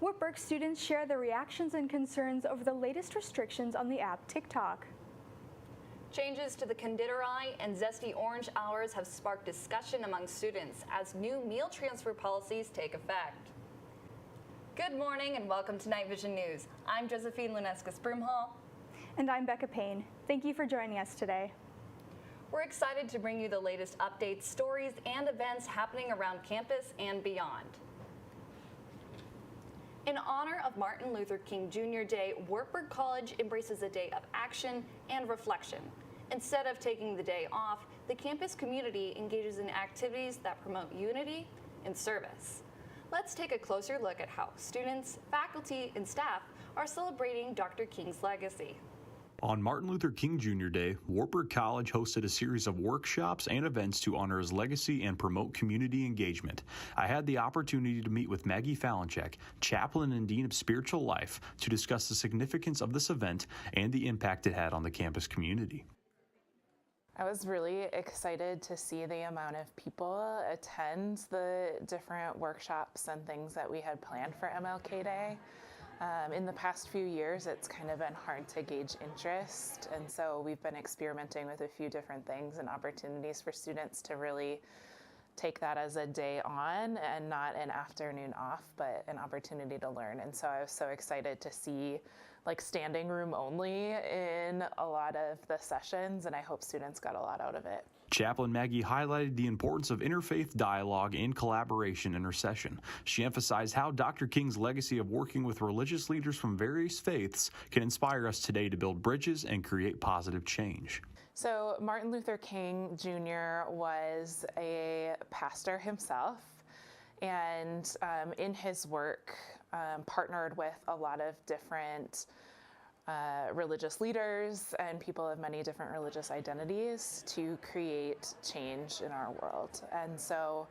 Wartburg students share their reactions and concerns over the latest restrictions on the app TikTok. Changes to the Konditorei and Zesty Orange hours have sparked discussion among students as new meal transfer policies take effect. Good morning and welcome to Night Vision News. I'm Josephine Lunescas-Broomhall. And I'm Becca Payne. Thank you for joining us today. We're excited to bring you the latest updates, stories, and events happening around campus and beyond. In honor of Martin Luther King Jr. Day, Wartburg College embraces a day of action and reflection. Instead of taking the day off, the campus community engages in activities that promote unity and service. Let's take a closer look at how students, faculty, and staff are celebrating Dr. King's legacy. On Martin Luther King Jr. Day, Wartburg College hosted a series of workshops and events to honor his legacy and promote community engagement. I had the opportunity to meet with Maggie Falinchek, chaplain and dean of spiritual life, to discuss the significance of this event and the impact it had on the campus community. I was really excited to see the amount of people attend the different workshops and things that we had planned for MLK Day. In the past few years, it's kind of been hard to gauge interest, and so we've been experimenting with a few different things and opportunities for students to really take that as a day on and not an afternoon off, but an opportunity to learn. And so I was so excited to see like standing room only in a lot of the sessions, and I hope students got a lot out of it. Chaplain Maggie highlighted the importance of interfaith dialogue and collaboration in her session. She emphasized how Dr. King's legacy of working with religious leaders from various faiths can inspire us today to build bridges and create positive change. So Martin Luther King Jr. was a pastor himself, and in his work partnered with a lot of different religious leaders and people of many different religious identities to create change in our world. And so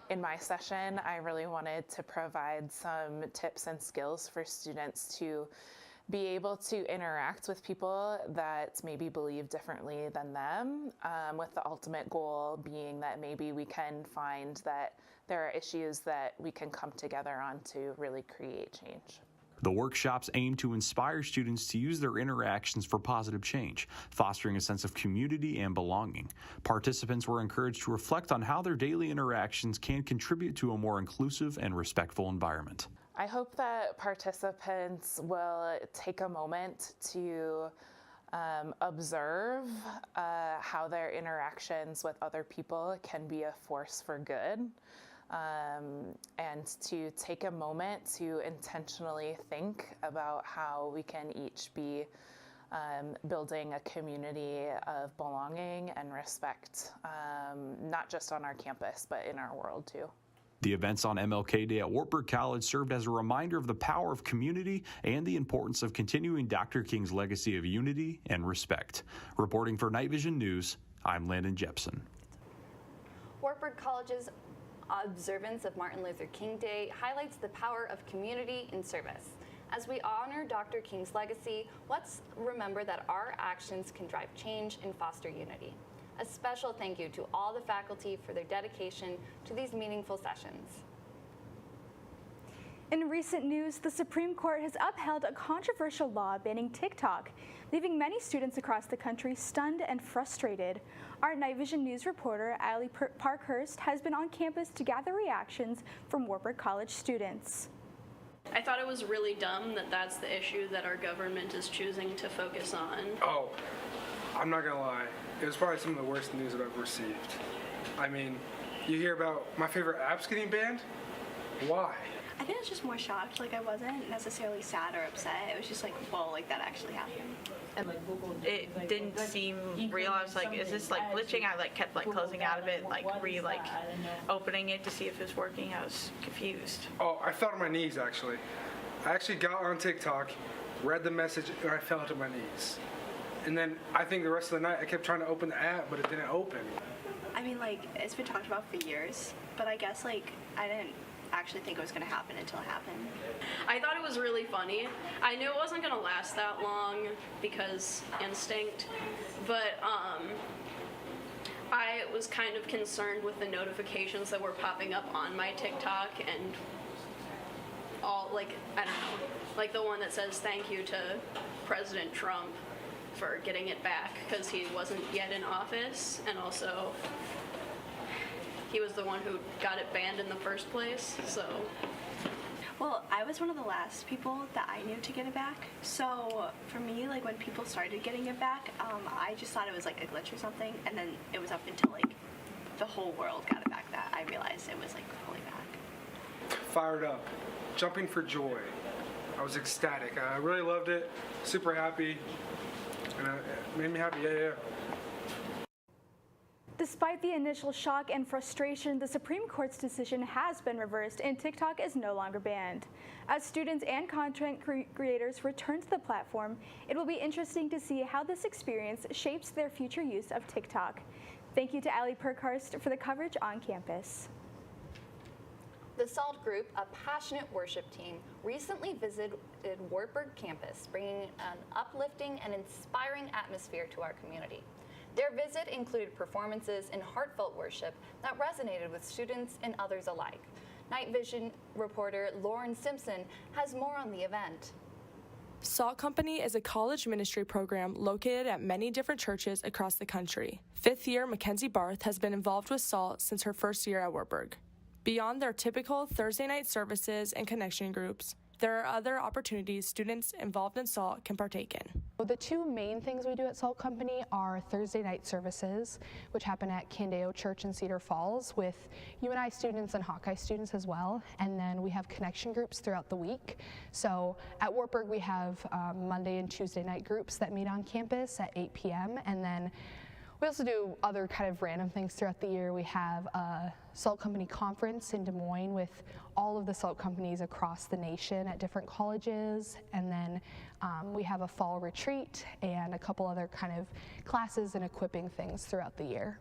in my session, I really wanted to provide some tips and skills for students to be able to interact with people that maybe believe differently than them, with the ultimate goal being that maybe we can find that there are issues that we can come together on to really create change. The workshops aim to inspire students to use their interactions for positive change, fostering a sense of community and belonging. Participants were encouraged to reflect on how their daily interactions can contribute to a more inclusive and respectful environment. I hope that participants will take a moment to observe how their interactions with other people can be a force for good. And to take a moment to intentionally think about how we can each be building a community of belonging and respect, not just on our campus, but in our world too. The events on MLK Day at Wartburg College served as a reminder of the power of community and the importance of continuing Dr. King's legacy of unity and respect. Reporting for Night Vision News, I'm Landon Jepson. Wartburg College's observance of Martin Luther King Day highlights the power of community in service. As we honor Dr. King's legacy, let's remember that our actions can drive change and foster unity. A special thank you to all the faculty for their dedication to these meaningful sessions. In recent news, the Supreme Court has upheld a controversial law banning TikTok, leaving many students across the country stunned and frustrated. Our Night Vision News reporter, Allie Parkhurst, has been on campus to gather reactions from Wartburg College students. I thought it was really dumb that that's the issue that our government is choosing to focus on. Oh, I'm not gonna lie. It was probably some of the worst news I've ever received. I mean, you hear about my favorite apps getting banned? Why? I think I was just more shocked. Like, I wasn't necessarily sad or upset. It was just like, whoa, like that actually happened. And it didn't seem real. I was like, is this like glitching? I like kept like closing out of it, like opening it to see if it's working. I was confused. Oh, I fell to my knees actually. I actually got on TikTok, read the message, and I fell to my knees. And then I think the rest of the night I kept trying to open the app, but it didn't open. I mean, like, it's been talked about for years, but I guess like I didn't actually think it was going to happen until it happened. I thought it was really funny. I knew it wasn't going to last that long because instinct, but I was kind of concerned with the notifications that were popping up on my TikTok and all like, I don't know, like the one that says thank you to President Trump for getting it back because he wasn't yet in office, and also he was the one who got it banned in the first place, so. Well, I was one of the last people that I knew to get it back. So for me, like when people started getting it back, I just thought it was like a glitch or something, and then it was up until like the whole world got it back that I realized it was like fully back. Fired up, jumping for joy. I was ecstatic. I really loved it, super happy, and it made me happy, yeah. Despite the initial shock and frustration, the Supreme Court's decision has been reversed and TikTok is no longer banned. As students and content creators return to the platform, it will be interesting to see how this experience shapes their future use of TikTok. Thank you to Allie Parkhurst for the coverage on campus. The SALT Group, a passionate worship team, recently visited Wartburg campus, bringing an uplifting and inspiring atmosphere to our community. Their visit included performances in heartfelt worship that resonated with students and others alike. Night Vision reporter Lauren Simpson has more on the event. SALT Company is a college ministry program located at many different churches across the country. Fifth year Mackenzie Barth has been involved with SALT since her first year at Wartburg. Beyond their typical Thursday night services and connection groups, there are other opportunities students involved in SALT can partake in. The two main things we do at SALT Company are Thursday night services, which happen at Candeo Church in Cedar Falls with UNI students and Hawkeye students as well. And then we have connection groups throughout the week. So at Wartburg we have Monday and Tuesday night groups that meet on campus at 8 p.m. And then we also do other kind of random things throughout the year. We have a SALT Company conference in Des Moines with all of the SALT companies across the nation at different colleges. And then we have a fall retreat and a couple other kind of classes and equipping things throughout the year.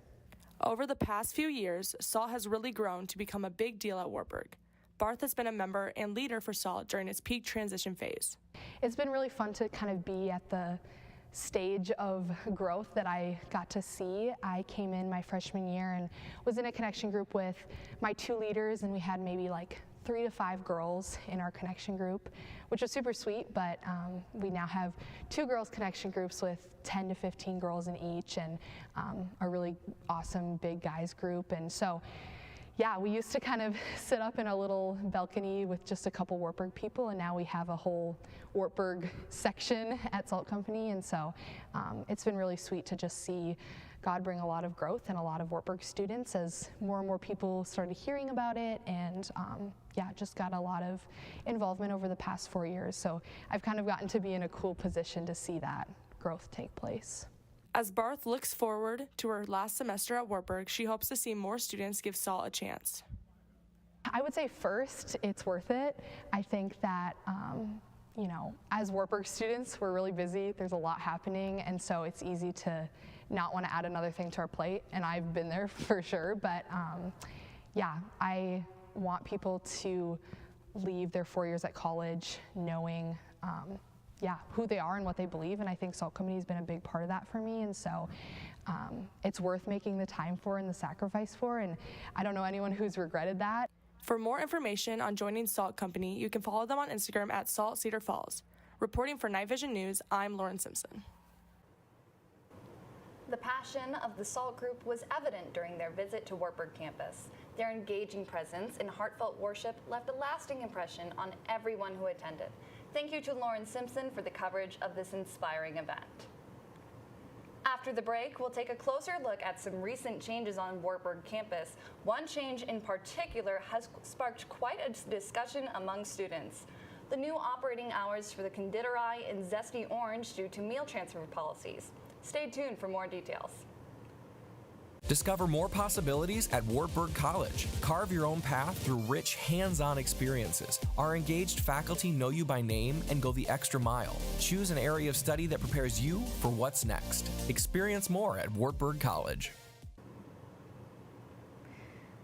Over the past few years, SALT has really grown to become a big deal at Wartburg. Barth has been a member and leader for SALT during its peak transition phase. It's been really fun to kind of be at the stage of growth that I got to see. I came in my freshman year and was in a connection group with my two leaders, and we had maybe like 3 to 5 girls in our connection group, which was super sweet, but we now have 2 girls connection groups with 10 to 15 girls in each, and a really awesome big guys group. And so yeah, we used to kind of sit up in a little balcony with just a couple Wartburg people, and now we have a whole Wartburg section at SALT Company, and so it's been really sweet to just see God bring a lot of growth and a lot of Wartburg students as more and more people started hearing about it, and yeah, just got a lot of involvement over the past 4 years. So I've kind of gotten to be in a cool position to see that growth take place. As Barth looks forward to her last semester at Wartburg, she hopes to see more students give SALT a chance. I would say first, it's worth it. I think that, you know, as Wartburg students, we're really busy. There's a lot happening, and so it's easy to not want to add another thing to our plate, and I've been there for sure. But yeah, I want people to leave their 4 years at college knowing yeah, who they are and what they believe, and I think SALT Company has been a big part of that for me, and so it's worth making the time for and the sacrifice for, and I don't know anyone who's regretted that. For more information on joining SALT Company, you can follow them on Instagram at SALT Cedar Falls. Reporting for Night Vision News, I'm Lauren Simpson. The passion of the SALT Group was evident during their visit to Wartburg campus. Their engaging presence and heartfelt worship left a lasting impression on everyone who attended. Thank you to Lauren Simpson for the coverage of this inspiring event. After the break, we'll take a closer look at some recent changes on Wartburg campus. One change in particular has sparked quite a discussion among students. The new operating hours for the Konditorei and Zesty Orange due to meal transfer policies. Stay tuned for more details. Discover more possibilities at Wartburg College. Carve your own path through rich, hands-on experiences. Our engaged faculty know you by name and go the extra mile. Choose an area of study that prepares you for what's next. Experience more at Wartburg College.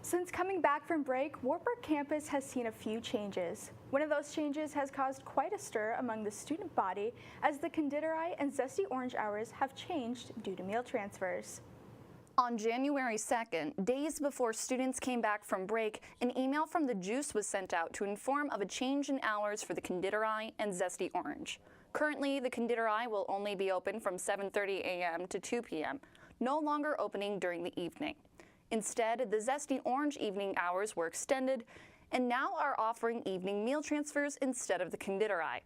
Since coming back from break, Wartburg campus has seen a few changes. One of those changes has caused quite a stir among the student body as the Konditorei and Zesty Orange hours have changed due to meal transfers. On January 2nd, days before students came back from break, an email from the Juice was sent out to inform of a change in hours for the Konditorei and Zesty Orange. Currently, the Konditorei will only be open from 7:30 a.m. to 2 p.m., no longer opening during the evening. Instead, the Zesty Orange evening hours were extended and now are offering evening meal transfers instead of the Konditorei.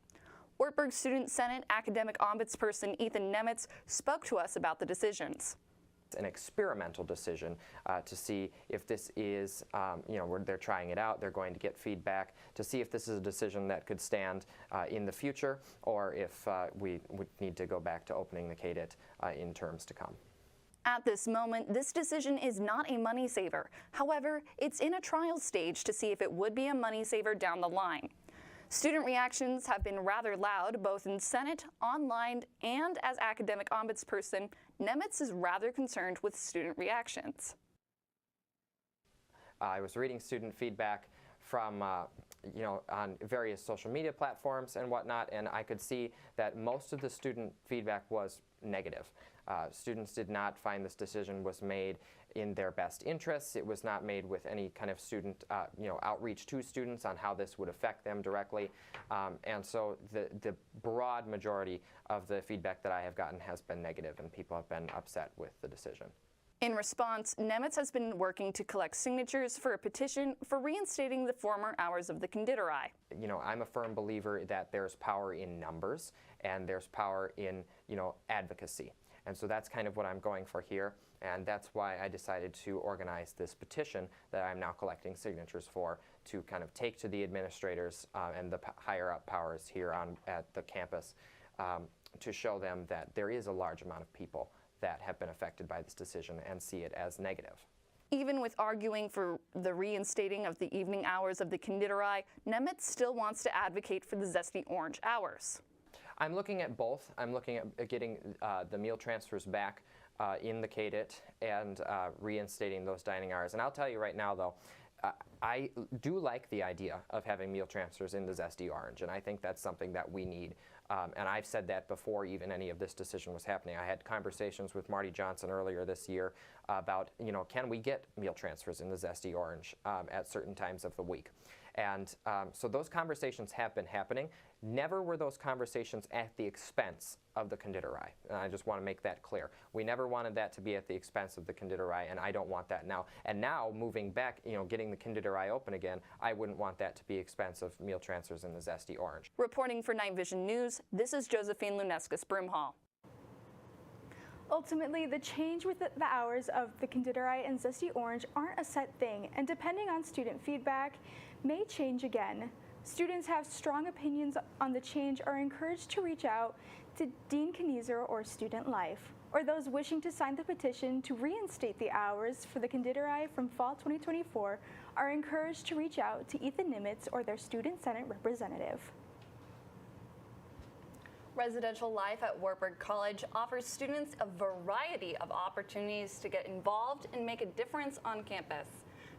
Wartburg Student Senate Academic Ombudsperson Ethan Nemitz spoke to us about the decisions. An experimental decision to see if this is, where they're trying it out, they're going to get feedback to see if this is a decision that could stand in the future, or if we would need to go back to opening the KDIT in terms to come. At this moment, this decision is not a money saver. However, it's in a trial stage to see if it would be a money saver down the line. Student reactions have been rather loud, both in Senate, online, and as academic ombudsperson, Nemitz is rather concerned with student reactions. I was reading student feedback from, on various social media platforms and whatnot, and I could see that most of the student feedback was negative. Students did not find this decision was made in their best interests. It was not made with any kind of student, outreach to students on how this would affect them directly. And so the broad majority of the feedback that I have gotten has been negative, and people have been upset with the decision. In response, Nemitz has been working to collect signatures for a petition for reinstating the former hours of the Konditorei. I'm a firm believer that there's power in numbers and there's power in, advocacy. And so that's kind of what I'm going for here, and that's why I decided to organize this petition that I'm now collecting signatures for, to kind of take to the administrators and the higher up powers here at the campus to show them that there is a large amount of people that have been affected by this decision and see it as negative. Even with arguing for the reinstating of the evening hours of the Konditorei, Nemitz still wants to advocate for the Zesty Orange hours. I'm looking at both. I'm looking at getting the meal transfers back in the KDIT and reinstating those dining hours. And I'll tell you right now, though, I do like the idea of having meal transfers in the Zesty Orange, and I think that's something that we need. And I've said that before even any of this decision was happening. I had conversations with Marty Johnson earlier this year about, can we get meal transfers in the Zesty Orange at certain times of the week? And so those conversations have been happening. Never were those conversations at the expense of the Konditorei. And I just want to make that clear. We never wanted that to be at the expense of the Konditorei, and I don't want that now. And now, moving back, getting the Konditorei open again, I wouldn't want that to be expensive meal transfers in the Zesty Orange. Reporting for Night Vision News, this is Josephine Lunescas Broomhall. Ultimately, the change with the hours of the Konditorei and Zesty Orange aren't a set thing, and depending on student feedback, may change again. Students have strong opinions on the change are encouraged to reach out to Dean Kniezer or Student Life, or those wishing to sign the petition to reinstate the hours for the Konditorei from fall 2024 are encouraged to reach out to Ethan Nemitz or their Student Senate representative. Residential Life at Wartburg College offers students a variety of opportunities to get involved and make a difference on campus.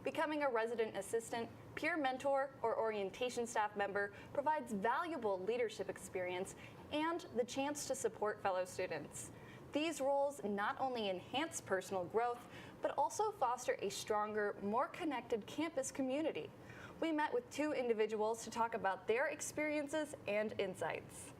Becoming a resident assistant, peer mentor, or orientation staff member provides valuable leadership experience and the chance to support fellow students. These roles not only enhance personal growth, but also foster a stronger, more connected campus community. We met with two individuals to talk about their experiences and insights.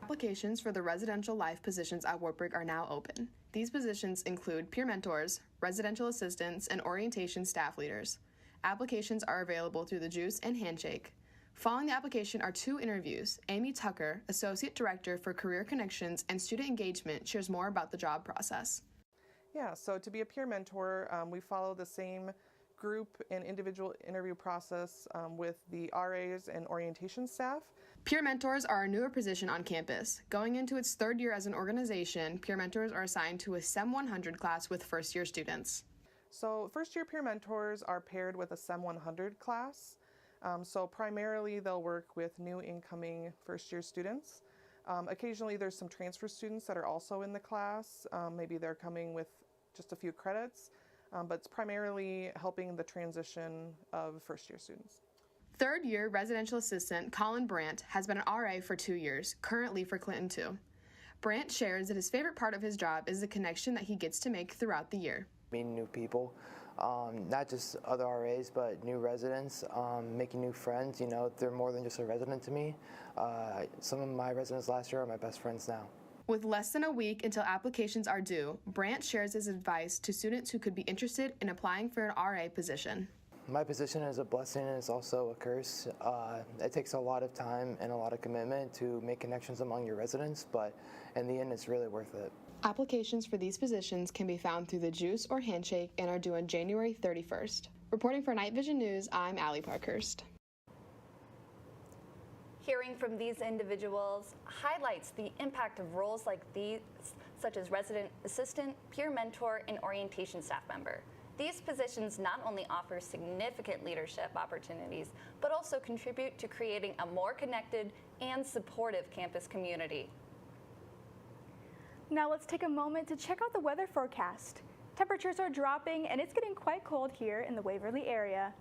Applications for the residential life positions at Wartburg are now open. These positions include peer mentors, residential assistants, and orientation staff leaders. Applications are available through the Juice and Handshake. Following the application are 2 interviews. Amy Tucker, Associate Director for Career Connections and Student Engagement, shares more about the job process. Yeah, so to be a peer mentor, we follow the same group and individual interview process with the RAs and orientation staff. Peer Mentors are a newer position on campus. Going into its 3rd year as an organization, Peer Mentors are assigned to a SEM 100 class with first-year students. So first-year peer mentors are paired with a SEM 100 class. So primarily they'll work with new incoming first-year students. Occasionally there's some transfer students that are also in the class. Maybe they're coming with just a few credits, but it's primarily helping the transition of first-year students. 3rd year residential assistant Colin Brandt has been an RA for 2 years, currently for Clinton 2. Brandt shares that his favorite part of his job is the connection that he gets to make throughout the year. Meeting new people, not just other RAs, but new residents, making new friends. You know, they're more than just a resident to me. Some of my residents last year are my best friends now. With less than a week until applications are due, Brandt shares his advice to students who could be interested in applying for an RA position. My position is a blessing and it's also a curse. It takes a lot of time and a lot of commitment to make connections among your residents, but in the end, it's really worth it. Applications for these positions can be found through the Juice or Handshake and are due on January 31st. Reporting for Night Vision News, I'm Allie Parkhurst. Hearing from these individuals highlights the impact of roles like these, such as resident assistant, peer mentor, and orientation staff member. These positions not only offer significant leadership opportunities, but also contribute to creating a more connected and supportive campus community. Now let's take a moment to check out the weather forecast. Temperatures are dropping and it's getting quite cold here in the Waverly area.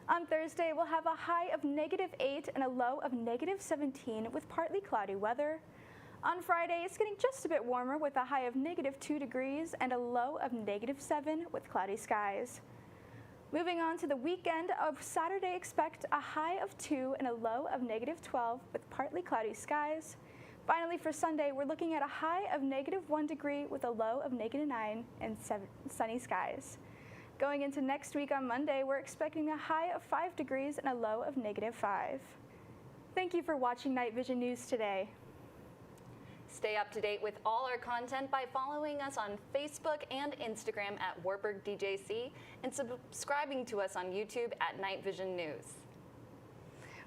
On Thursday, we'll have a high of -8 and a low of -17 with partly cloudy weather. On Friday, it's getting just a bit warmer with a high of -2 degrees and a low of -7 with cloudy skies. Moving on to the weekend of Saturday, expect a high of 2 and a low of -12 with partly cloudy skies. Finally, for Sunday, we're looking at a high of -1 degree with a low of -9 and sunny skies. Going into next week on Monday, we're expecting a high of 5 degrees and a low of -5. Thank you for watching Night Vision News today. Stay up to date with all our content by following us on Facebook and Instagram at Wartburg DJC and subscribing to us on YouTube at Night Vision News.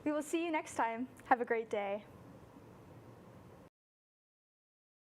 We will see you next time. Have a great day.